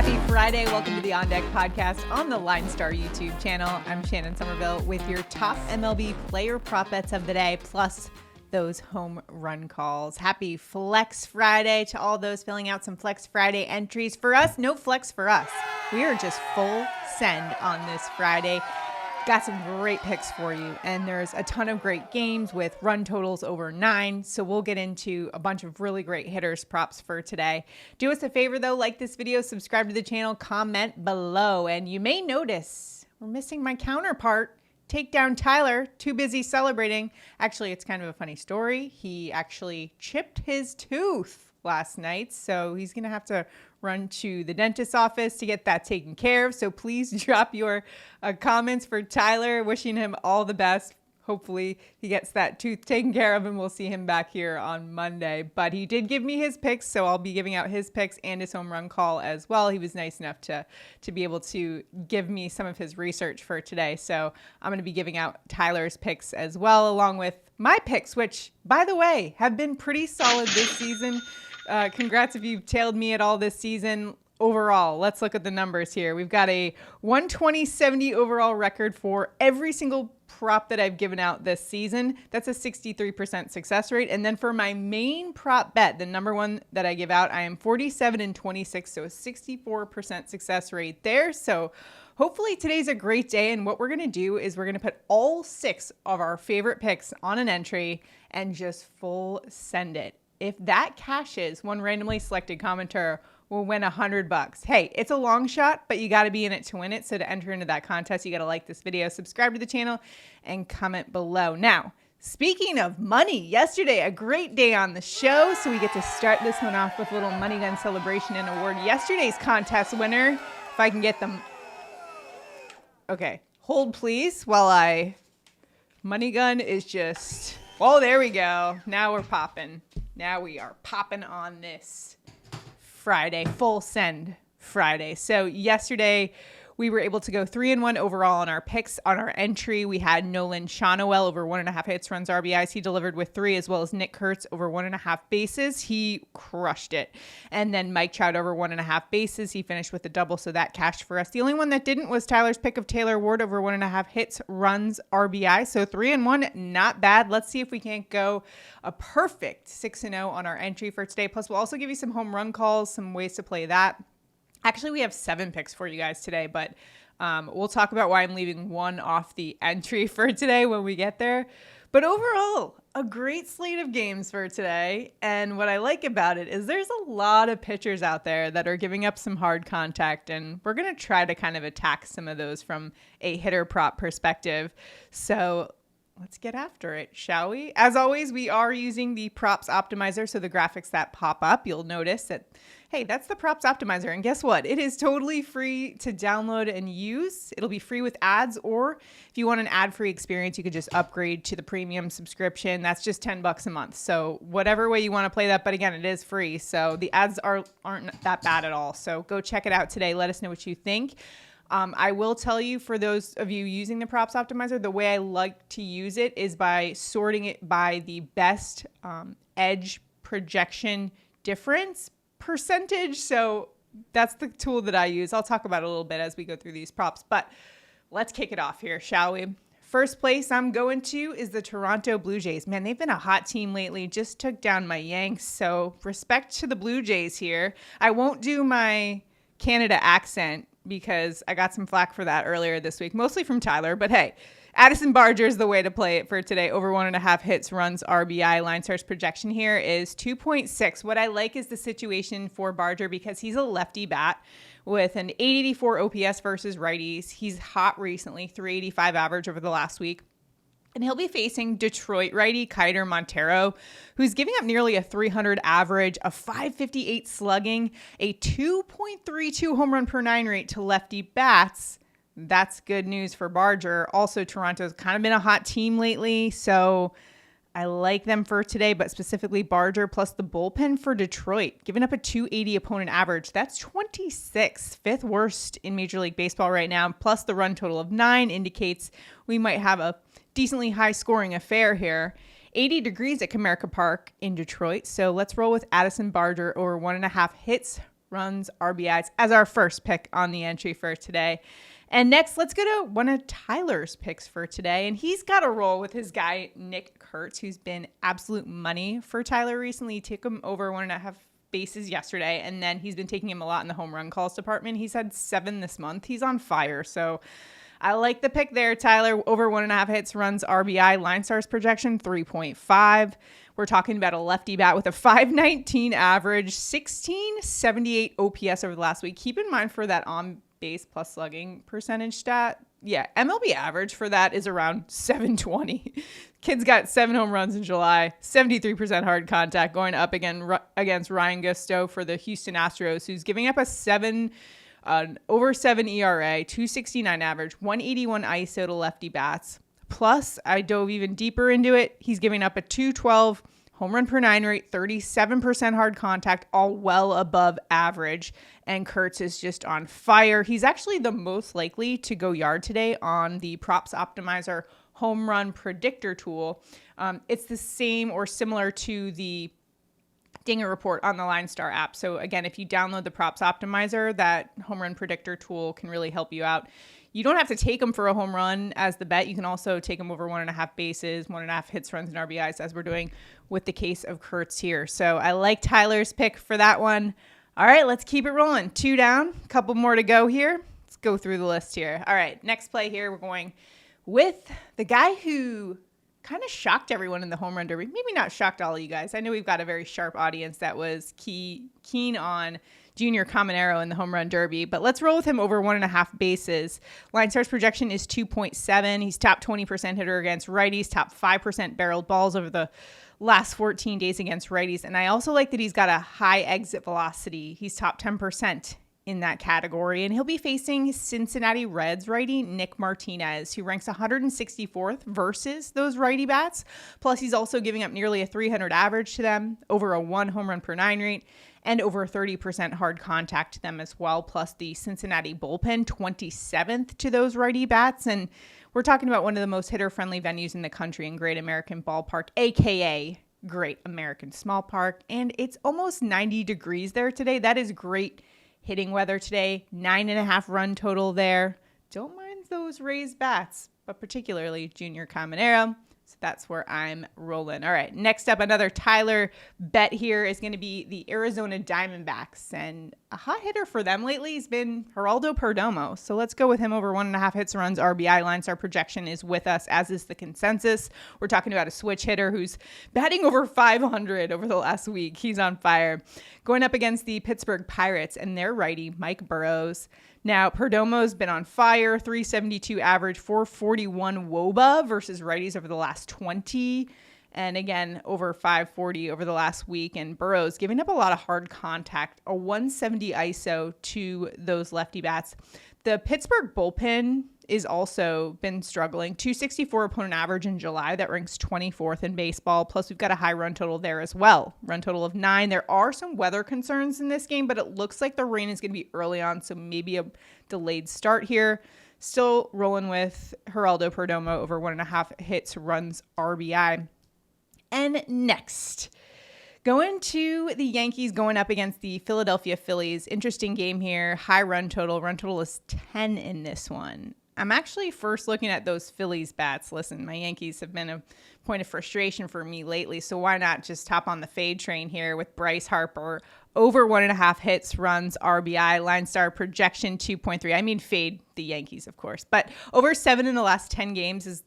Happy Friday. Welcome to the On Deck podcast on the LineStar YouTube channel. I'm Shannon Sommerville with your top MLB player prop bets of the day, plus those home run calls. Happy Flex Friday to all those filling out some Flex Friday entries. For us, no flex for us. We are just full send on this Friday. Got some great picks for you, and there's a ton of great games with run totals over 9, so we'll get into a bunch of really great hitters props for today. Do us a favor though, like this video, subscribe to the channel, comment below, and you may notice we're missing my counterpart. Take down Tyler, too busy celebrating. Actually, it's kind of a funny story. He actually chipped his tooth last night, so he's gonna have to run to the dentist's office to get that taken care of. So please drop your comments for Tyler, wishing him all the best. Hopefully he gets that tooth taken care of and we'll see him back here on Monday. But he did give me his picks, so I'll be giving out his picks and his home run call as well. He was nice enough to be able to give me some of his research for today. So I'm going to be giving out Tyler's picks as well, along with my picks, which, by the way, have been pretty solid this season. Congrats if you've tailed me at all this season. Overall, let's look at the numbers here. We've got a 120-70 overall record for every single prop that I've given out this season. That's a 63% success rate. And then for my main prop bet, the number one that I give out, I am 47-26, so a 64% success rate there. So hopefully today's a great day. And what we're going to do is we're going to put all 6 of our favorite picks on an entry and just full send it. If that cashes, one randomly selected commenter will win $100. Hey, it's a long shot, but you got to be in it to win it. So to enter into that contest, you got to like this video, subscribe to the channel, and comment below. Now, speaking of money, yesterday, a great day on the show. So we get to start this one off with a little Money Gun celebration and award yesterday's contest winner. If I can get them. Okay, hold please while Money Gun is just, oh, there we go. Now we're popping. Now we are popping on this Friday, full send Friday. So yesterday we were able to go 3-1 overall on our picks. On our entry, we had Nolan Shonowell over 1.5 hits, runs, RBIs. He delivered with 3, as well as Nick Kurtz over 1.5 bases. He crushed it. And then Mike Trout over 1.5 bases. He finished with a double, so that cashed for us. The only one that didn't was Tyler's pick of Taylor Ward over 1.5 hits, runs, RBI. So 3-1, not bad. Let's see if we can't go a perfect 6-0 on our entry for today. Plus, we'll also give you some home run calls, some ways to play that. Actually, we have 7 picks for you guys today, but we'll talk about why I'm leaving 1 off the entry for today when we get there. But overall, a great slate of games for today. And what I like about it is there's a lot of pitchers out there that are giving up some hard contact, and we're going to try to kind of attack some of those from a hitter prop perspective. So let's get after it, shall we? As always, we are using the props optimizer. So the graphics that pop up, you'll notice that, hey, that's the props optimizer. And guess what? It is totally free to download and use. It'll be free with ads, or if you want an ad-free experience, you could just upgrade to the premium subscription. That's just $10 a month. So whatever way you want to play that, but again, it is free. So the ads aren't that bad at all. So go check it out today. Let us know what you think. I will tell you, for those of you using the props optimizer, the way I like to use it is by sorting it by the best edge projection difference percentage. So that's the tool that I use. I'll talk about it a little bit as we go through these props, but let's kick it off here, shall we? First place I'm going to is the Toronto Blue Jays. Man, they've been a hot team lately. Just took down my Yanks. So respect to the Blue Jays here. I won't do my Canada accent because I got some flack for that earlier this week, mostly from Tyler. But hey, Addison Barger is the way to play it for today. Over 1.5 hits, runs, RBI. LineStar's projection here is 2.6. What I like is the situation for Barger because he's a lefty bat with an 884 OPS versus righties. He's hot recently, 385 average over the last week. And he'll be facing Detroit righty Kiter Montero, who's giving up nearly a 300 average, a 558 slugging, a 2.32 home run per 9 rate to lefty bats. That's good news for Barger. Also, Toronto's kind of been a hot team lately, so I like them for today, but specifically Barger plus the bullpen for Detroit, giving up a 280 opponent average. That's 26th, 5th worst in Major League Baseball right now. Plus the run total of 9 indicates we might have a decently high scoring affair here. 80 degrees at Comerica Park in Detroit. So let's roll with Addison Barger over 1.5 hits, runs, RBIs as our first pick on the entry for today. And next, let's go to one of Tyler's picks for today. And he's got a roll with his guy, Nick Kurtz, who's been absolute money for Tyler recently. He took him over 1.5 bases yesterday, and then he's been taking him a lot in the home run calls department. He's had 7 this month. He's on fire. So I like the pick there, Tyler. Over 1.5 hits, runs, RBI. LineStar's projection, 3.5. We're talking about a lefty bat with a 519 average, 1678 OPS over the last week. Keep in mind for that on-base plus slugging percentage stat, yeah, MLB average for that is around 720. Kid's got 7 home runs in July, 73% hard contact, going up again against Ryan Gusto for the Houston Astros, who's giving up over 7 ERA, 269 average, 181 ISO to lefty bats. Plus, I dove even deeper into it. He's giving up a 212 home run per 9 rate, 37% hard contact, all well above average. And Kurtz is just on fire. He's actually the most likely to go yard today on the Props Optimizer home run predictor tool. It's the same or similar to the Dinger report on the LineStar app. So again, if you download the Props Optimizer, that home run predictor tool can really help you out. You don't have to take them for a home run as the bet. You can also take them over 1.5 bases, 1.5 hits, runs, and RBIs, as we're doing with the case of Kurtz here. So I like Tyler's pick for that one. All right, let's keep it rolling. 2 down, a couple more to go here. Let's go through the list here. All right, next play here, we're going with the guy who kind of shocked everyone in the home run derby. Maybe not shocked all of you guys. I know we've got a very sharp audience that was keen on Junior Caminero in the home run derby, but let's roll with him over 1.5 bases. LineStar's projection is 2.7. He's top 20% hitter against righties, top 5% barreled balls over the last 14 days against righties. And I also like that he's got a high exit velocity. He's top 10% in that category, and he'll be facing Cincinnati Reds righty Nick Martinez, who ranks 164th versus those righty bats. Plus, he's also giving up nearly a 300 average to them, over a 1 home run per 9 rate, and over 30% hard contact to them as well. Plus, the Cincinnati bullpen, 27th to those righty bats. And we're talking about one of the most hitter-friendly venues in the country in Great American Ballpark, aka Great American Small Park. And it's almost 90 degrees there today. That is great hitting weather today. 9.5 run total there. Don't mind those raised bats, but particularly Junior Caminero. So that's where I'm rolling. All right, next up, another Tyler bet here is going to be the Arizona Diamondbacks. And a hot hitter for them lately has been Geraldo Perdomo. So let's go with him over 1.5 hits, runs, RBI. LineStar projection is with us, as is the consensus. We're talking about a switch hitter who's batting over 500 over the last week. He's on fire. Going up against the Pittsburgh Pirates and their righty, Mike Burrows. Now, Perdomo's been on fire, 372 average, 441 WOBA versus righties over the last 20. And again, over 540 over the last week. And Burrows giving up a lot of hard contact, a 170 ISO to those lefty bats. The Pittsburgh bullpen is also been struggling. 264 opponent average in July. That ranks 24th in baseball. Plus, we've got a high run total there as well. Run total of 9. There are some weather concerns in this game, but it looks like the rain is going to be early on, so maybe a delayed start here. Still rolling with Geraldo Perdomo over 1.5 hits, runs, RBI. And next, going to the Yankees going up against the Philadelphia Phillies. Interesting game here. High run total. Run total is 10 in this one. I'm actually first looking at those Phillies bats. Listen, my Yankees have been a point of frustration for me lately, so why not just hop on the fade train here with Bryce Harper over 1.5 hits, runs, RBI. LineStar projection 2.3. I mean fade the Yankees, of course, but over 7 in the last 10 games is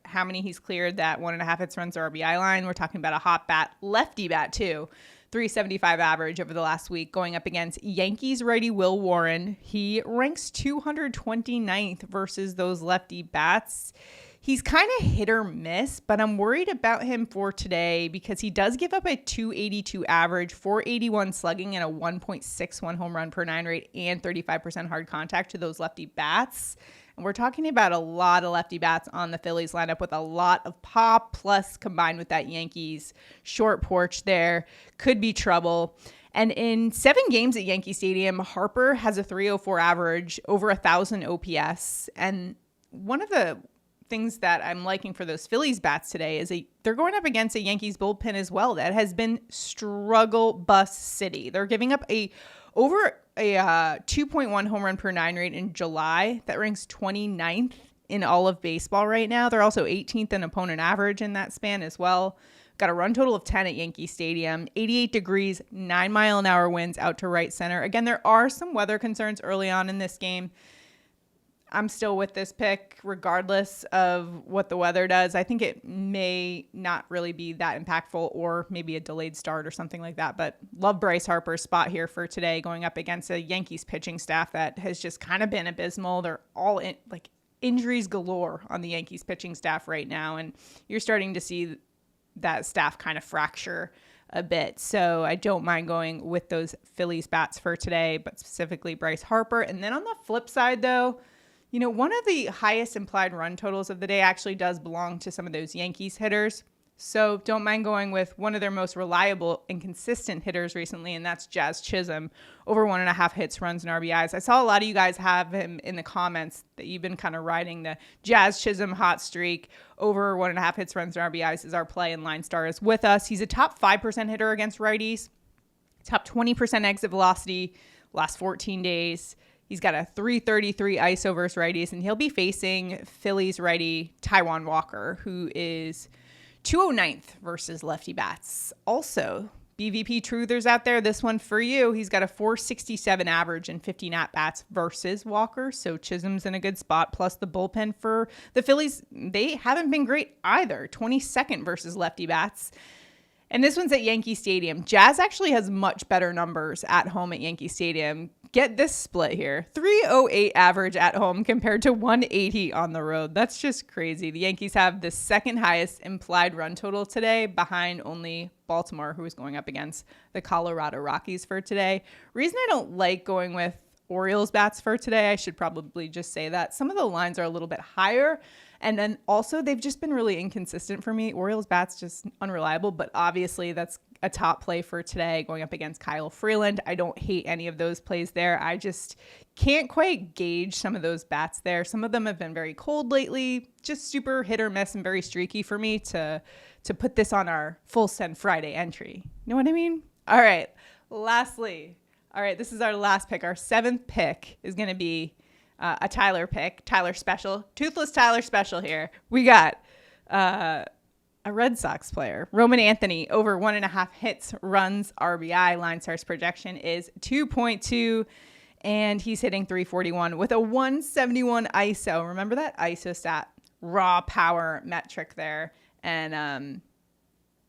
how many he's cleared that 1.5 hits, runs, RBI line. We're talking about a hot bat, lefty bat too. 375 average over the last week, going up against Yankees righty Will Warren. He ranks 229th versus those lefty bats. He's kind of hit or miss, but I'm worried about him for today because he does give up a 282 average, 481 slugging, and a 1.61 home run per 9 rate and 35% hard contact to those lefty bats. And we're talking about a lot of lefty bats on the Phillies lineup with a lot of pop, plus combined with that Yankees short porch there, could be trouble. And in 7 games at Yankee Stadium, Harper has a 304 average, over 1,000 OPS. And one of the things that I'm liking for those Phillies bats today is they're going up against a Yankees bullpen as well that has been struggle bus city. They're giving up over a 2.1 home run per 9 rate in July. That ranks 29th in all of baseball right now. They're also 18th in opponent average in that span as well. Got a run total of 10 at Yankee Stadium, 88 degrees, 9-mile-an-hour winds out to right center. Again, there are some weather concerns early on in this game. I'm still with this pick regardless of what the weather does. I think it may not really be that impactful, or maybe a delayed start or something like that. But love Bryce Harper's spot here for today, going up against a Yankees pitching staff that has just kind of been abysmal. They're all in, like, injuries galore on the Yankees pitching staff right now. And you're starting to see that staff kind of fracture a bit. So I don't mind going with those Phillies bats for today, but specifically Bryce Harper. And then on the flip side, though, you know, one of the highest implied run totals of the day actually does belong to some of those Yankees hitters. So don't mind going with one of their most reliable and consistent hitters recently, and that's Jazz Chisholm, over 1.5 hits, runs, and RBIs. I saw a lot of you guys have him in the comments that you've been kind of riding the Jazz Chisholm hot streak. Over 1.5 hits, runs, and RBIs is our play, and LineStar is with us. He's a top 5% hitter against righties, top 20% exit velocity last 14 days. He's got a 333 ISO versus righties, and he'll be facing Phillies righty Taijuan Walker, who is 209th versus lefty bats. Also, BVP truthers out there, this one for you. He's got a 467 average and 15 at-bats versus Walker, so Chisholm's in a good spot. Plus the bullpen for the Phillies, they haven't been great either. 22nd versus lefty bats. And this one's at Yankee Stadium. Jazz actually has much better numbers at home at Yankee Stadium. Get this split here. 308 average at home compared to 180 on the road. That's just crazy. The Yankees have the second highest implied run total today, behind only Baltimore, who is going up against the Colorado Rockies for today. Reason I don't like going with Orioles bats for today, I should probably just say that some of the lines are a little bit higher. And then also they've just been really inconsistent for me. Orioles bats just unreliable, but obviously that's a top play for today, going up against Kyle Freeland. I don't hate any of those plays there. I just can't quite gauge some of those bats there. Some of them have been very cold lately, just super hit or miss and very streaky for me to put this on our full send Friday entry. You know what I mean? All right. Lastly, all right, this is our last pick. Our 7th pick is going to be a Tyler pick, Tyler special, toothless Tyler special here. We got a Red Sox player, Roman Anthony, over 1.5 hits, runs, RBI. LineStar's projection is 2.2, and he's hitting 341 with a 171 ISO. Remember that ISO stat, raw power metric there. And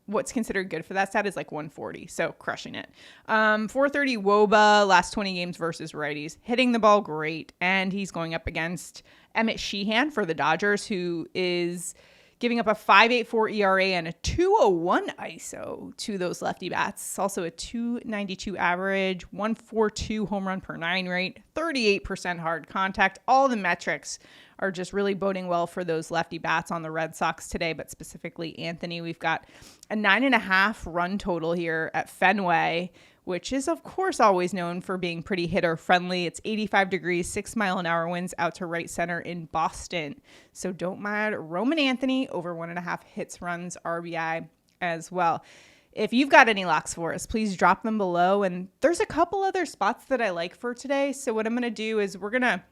what's considered good for that stat is like 140, so crushing it. 430 WOBA, last 20 games versus righties, hitting the ball great, and he's going up against Emmett Sheehan for the Dodgers, who is giving up a 5.84 ERA and a 201 ISO to those lefty bats. Also a 292 average, 142 home run per 9 rate, 38% hard contact. All the metrics are just really boding well for those lefty bats on the Red Sox today, but specifically Anthony. We've got a 9.5 run total here at Fenway, which is, of course, always known for being pretty hitter-friendly. It's 85 degrees, 6-mile-an-hour winds out to right center in Boston. So don't mind Roman Anthony, over 1.5 hits, runs, RBI as well. If you've got any locks for us, please drop them below. And there's a couple other spots that I like for today. So what I'm going to do is we're going to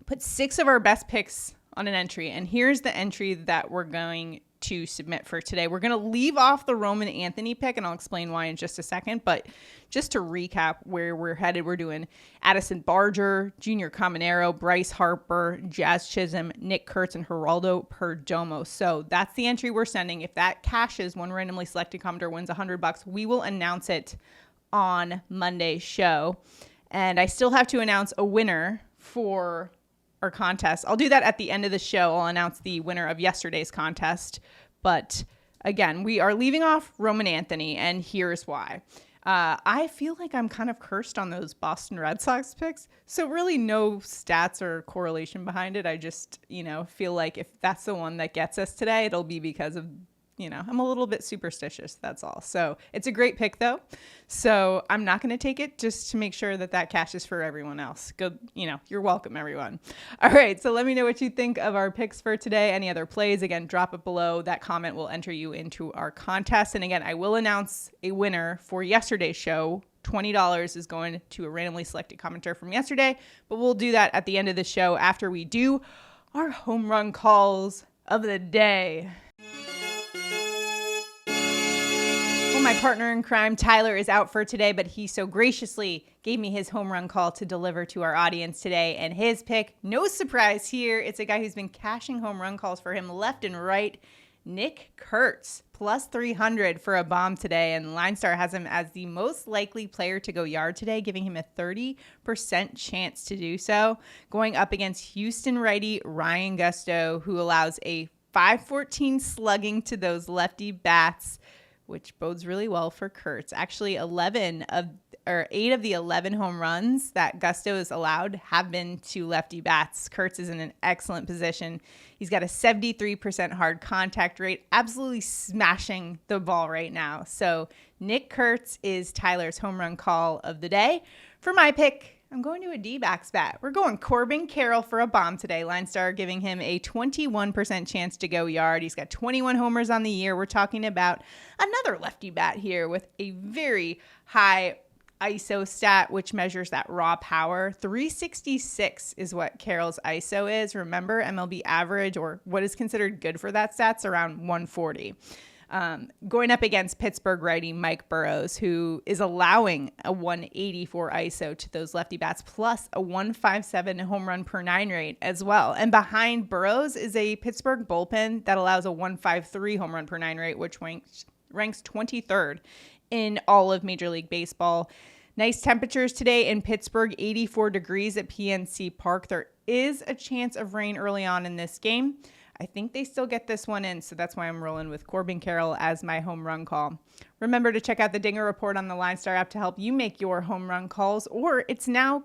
put 6 of our best picks on an entry. And here's the entry that we're going to submit for today. We're going to leave off the Roman Anthony pick, and I'll explain why in just a second. But just to recap where we're headed, we're doing Addison, Barger, Junior Caminero, Bryce Harper, Jazz Chisholm, Nick Kurtz, and Geraldo Perdomo. So that's the entry we're sending. If that cashes, one randomly selected commenter wins $100. We will announce it on Monday's show. And I still have to announce a winner for our contest. I'll do that at the end of the show. I'll announce the winner of yesterday's contest. But again, we are leaving off Roman Anthony, and here's why. I feel like I'm kind of cursed on those Boston Red Sox picks. So really no stats or correlation behind it. I just, feel like if that's the one that gets us today, it'll be because of I'm a little bit superstitious. That's all. So it's a great pick though. So I'm not going to take it just to make sure that cash is for everyone else. Good. You're welcome, everyone. All right. So let me know what you think of our picks for today. Any other plays? Again, drop it below. That comment will enter you into our contest. And again, I will announce a winner for yesterday's show. $20 is going to a randomly selected commenter from yesterday, but we'll do that at the end of the show after we do our home run calls of the day. Well, my partner in crime, Tyler, is out for today, but he so graciously gave me his home run call to deliver to our audience today. And his pick, no surprise here, it's a guy who's been cashing home run calls for him left and right, Nick Kurtz, plus 300 for a bomb today. And LineStar has him as the most likely player to go yard today, giving him a 30% chance to do so, going up against Houston righty Ryan Gusto, who allows a .514 slugging to those lefty bats, which bodes really well for Kurtz. Actually, 8 of the 11 home runs that Gusto is allowed have been to lefty bats. Kurtz is in an excellent position. He's got a 73% hard contact rate, absolutely smashing the ball right now. So Nick Kurtz is Tyler's home run call of the day. For my pick, I'm going to a D-backs bat. We're going Corbin Caroll for a bomb today. LineStar giving him a 21% chance to go yard. He's got 21 homers on the year. We're talking about another lefty bat here with a very high ISO stat, which measures that raw power. 366 is what Caroll's ISO is. Remember, MLB average, or what is considered good for that stat's around 140. Going up against Pittsburgh righty Mike Burrows, who is allowing a 184 ISO to those lefty bats, plus a 157 home run per 9 rate as well. And behind Burrows is a Pittsburgh bullpen that allows a 153 home run per 9 rate, which ranks 23rd in all of Major League Baseball. Nice temperatures today in Pittsburgh, 84 degrees at PNC Park. There is a chance of rain early on in this game. I think they still get this one in, so that's why I'm rolling with Corbin Caroll as my home run call. Remember to check out the Dinger Report on the LineStar app to help you make your home run calls, or it's now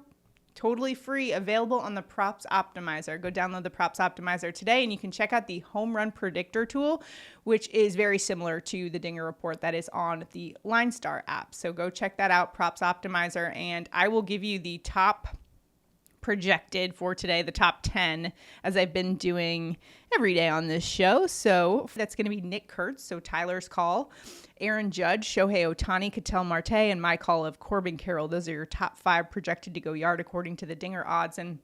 totally free, available on the Props Optimizer. Go download the Props Optimizer today, and you can check out the Home Run Predictor tool, which is very similar to the Dinger Report that is on the LineStar app. So go check that out, Props Optimizer, and I will give you the top projected for today, the top 10, as I've been doing every day on this show. So that's going to be Nick Kurtz, so Tyler's call, Aaron Judge, Shohei Ohtani, Ketel Marte, and my call of Corbin Caroll. Those are your top 5 projected to go yard according to the Dinger odds. And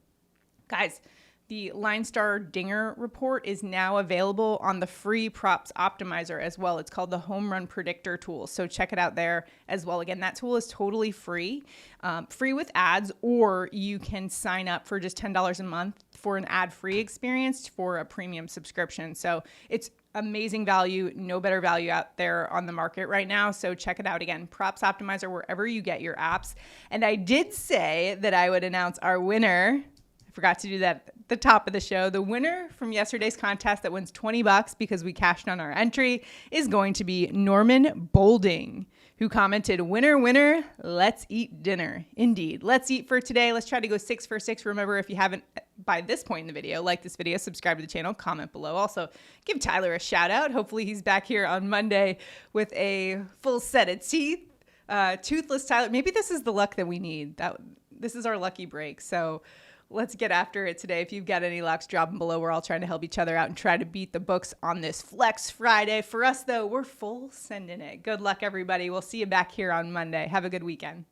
guys, the LineStar Dinger Report is now available on the free Props Optimizer as well. It's called the Home Run Predictor tool. So check it out there as well. Again, that tool is totally free, free with ads, or you can sign up for just $10 a month for an ad-free experience for a premium subscription. So it's amazing value, no better value out there on the market right now. So check it out again, Props Optimizer, wherever you get your apps. And I did say that I would announce our winner. Forgot to do that at the top of the show. The winner from yesterday's contest that wins $20 because we cashed on our entry is going to be Norman Bolding, who commented, "Winner, winner, let's eat dinner." Indeed. Let's eat for today. Let's try to go 6 for 6. Remember, if you haven't by this point in the video, like this video, subscribe to the channel, comment below. Also, give Tyler a shout out. Hopefully he's back here on Monday with a full set of teeth. Toothless Tyler. Maybe this is the luck that we need. This is our lucky break. So let's get after it today. If you've got any locks, drop them below. We're all trying to help each other out and try to beat the books on this Flex Friday. For us, though, we're full sending it. Good luck, everybody. We'll see you back here on Monday. Have a good weekend.